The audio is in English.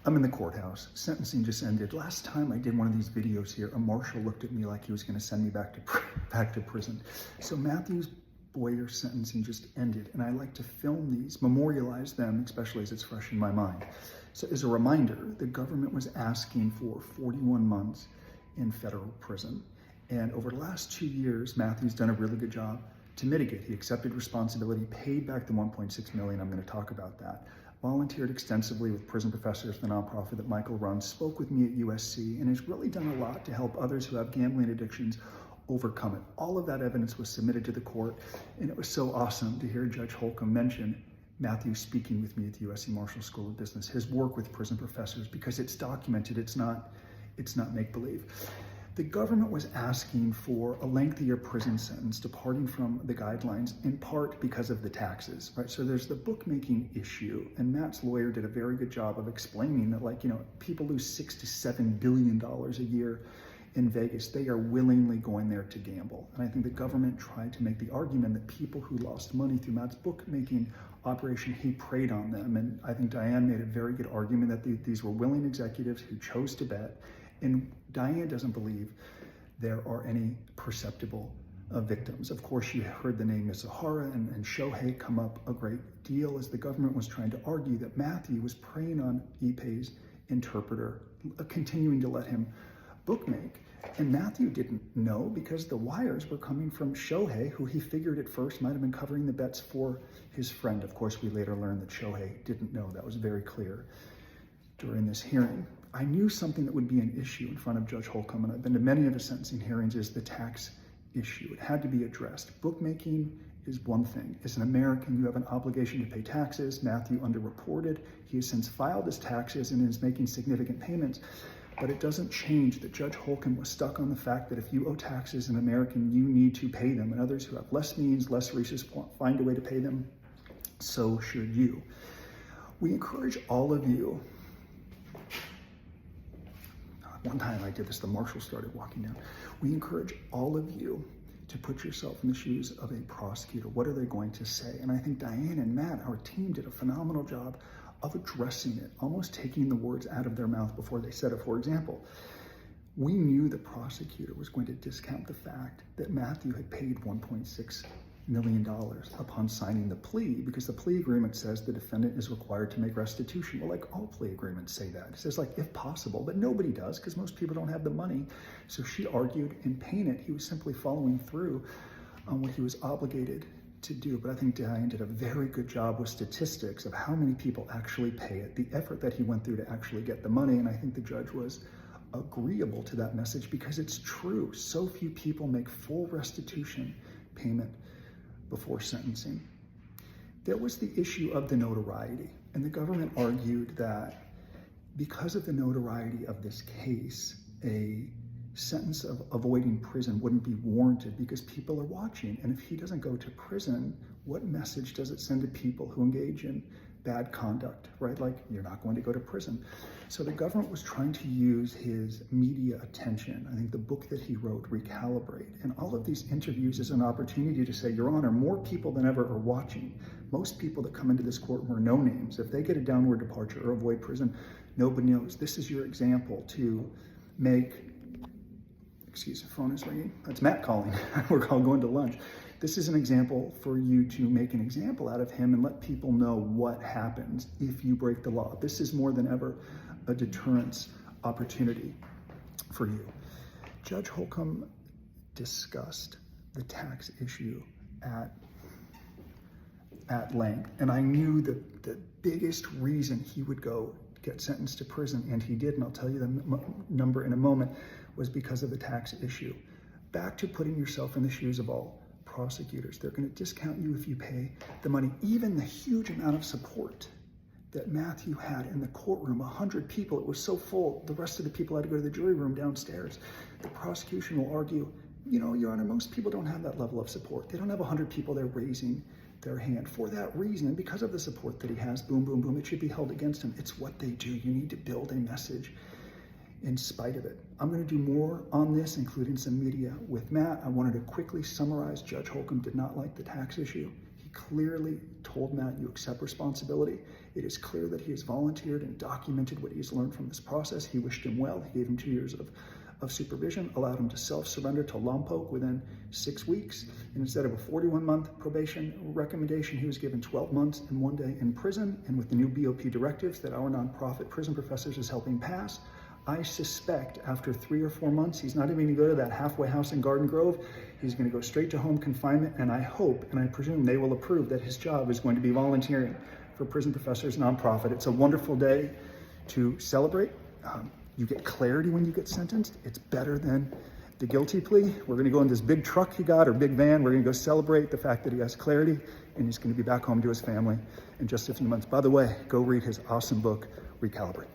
I'm in the courthouse. Sentencing just ended. Last time I did one of these videos here, a marshal looked at me like he was going to send me back to prison. So Mathew's Bowyer sentencing just ended, and I like to film these, memorialize them, especially as it's fresh in my mind. So as a reminder, the government was asking for 41 months in federal prison. And over the last 2 years, Mathew's done a really good job to mitigate. He accepted responsibility, paid back the $1.6 million. I'm going to talk about that. Volunteered extensively with Prison Professors, the nonprofit that Michael runs, spoke with me at USC, and has really done a lot to help others who have gambling addictions overcome it. All of that evidence was submitted to the court, and it was so awesome to hear Judge Holcomb mention Mathew speaking with me at the USC Marshall School of Business, his work with Prison Professors, because it's documented, it's not make-believe. The government was asking for a lengthier prison sentence, departing from the guidelines, in part because of the taxes, right? So there's the bookmaking issue, and Matt's lawyer did a very good job of explaining that, like, people lose $6 to $7 billion a year in Vegas. They are willingly going there to gamble. And I think the government tried to make the argument that people who lost money through Matt's bookmaking operation, he preyed on them. And I think Diane made a very good argument that these were willing executives who chose to bet. And Diane doesn't believe there are any perceptible victims. Of course, you heard the name Mizuhara and Shohei come up a great deal as the government was trying to argue that Mathew was preying on Ippei's interpreter, continuing to let him bookmake. And Mathew didn't know because the wires were coming from Shohei, who he figured at first might have been covering the bets for his friend. Of course, we later learned that Shohei didn't know. That was very clear during this hearing. I knew something that would be an issue in front of Judge Holcomb, and I've been to many of his sentencing hearings, is the tax issue. It had to be addressed. Bookmaking is one thing. As an American, you have an obligation to pay taxes. Mathew underreported. He has since filed his taxes and is making significant payments. But it doesn't change that Judge Holcomb was stuck on the fact that if you owe taxes as an American, you need to pay them. And others who have less means, less resources, find a way to pay them. So should you. We encourage all of you. One time I did this, the marshal started walking down. We encourage all of you to put yourself in the shoes of a prosecutor. What are they going to say? And I think Diane and Matt, our team, did a phenomenal job of addressing it, almost taking the words out of their mouth before they said it. For example, we knew the prosecutor was going to discount the fact that Mathew had paid $1.6 million upon signing the plea, because the plea agreement says the defendant is required to make restitution. Well, like all plea agreements say that. It says, like, if possible, but nobody does because most people don't have the money. So she argued in payment he was simply following through on what he was obligated to do. But I think Diane did a very good job with statistics of how many people actually pay it, the effort that he went through to actually get the money. And I think the judge was agreeable to that message because it's true. So few people make full restitution payment before sentencing. There was the issue of the notoriety, and the government argued that because of the notoriety of this case, a sentence of avoiding prison wouldn't be warranted because people are watching. And if he doesn't go to prison, what message does it send to people who engage in bad conduct, right? Like, you're not going to go to prison. So the government was trying to use his media attention. I think the book that he wrote, Recalibrate, and all of these interviews as an opportunity to say, Your Honor, more people than ever are watching. Most people that come into this courtroom are no names. If they get a downward departure or avoid prison, nobody knows. This is your example to make, excuse the phone is ringing. That's Matt calling. We're all going to lunch. This is an example for you to make an example out of him and let people know what happens if you break the law. This is more than ever a deterrence opportunity for you. Judge Holcomb discussed the tax issue at length, and I knew that the biggest reason he would go get sentenced to prison, and he did, and I'll tell you the number in a moment, was because of the tax issue. Back to putting yourself in the shoes of all prosecutors. They're going to discount you if you pay the money. Even the huge amount of support that Mathew had in the courtroom, 100 people, it was so full, the rest of the people had to go to the jury room downstairs. The prosecution will argue, Your Honor, most people don't have that level of support. They don't have 100 people there raising their hand. For that reason, and because of the support that he has, boom, boom, boom, it should be held against him. It's what they do. You need to build a message in spite of it. I'm going to do more on this, including some media with Matt. I wanted to quickly summarize. Judge Holcomb did not like the tax issue. He clearly told Matt, you accept responsibility. It is clear that he has volunteered and documented what he's learned from this process. He wished him well. He gave him 2 years of supervision, allowed him to self-surrender to Lompoc within 6 weeks. And instead of a 41-month probation recommendation, he was given 12 months and 1 day in prison. And with the new BOP directives that our nonprofit Prison Professors is helping pass, I suspect after 3 or 4 months, he's not even going to go to that halfway house in Garden Grove. He's going to go straight to home confinement. And I hope and I presume they will approve that his job is going to be volunteering for Prison Professors nonprofit. It's a wonderful day to celebrate. You get clarity when you get sentenced. It's better than the guilty plea. We're going to go in this big truck he got, or big van. We're going to go celebrate the fact that he has clarity, and he's going to be back home to his family in just a few months. By the way, go read his awesome book, Recalibrate.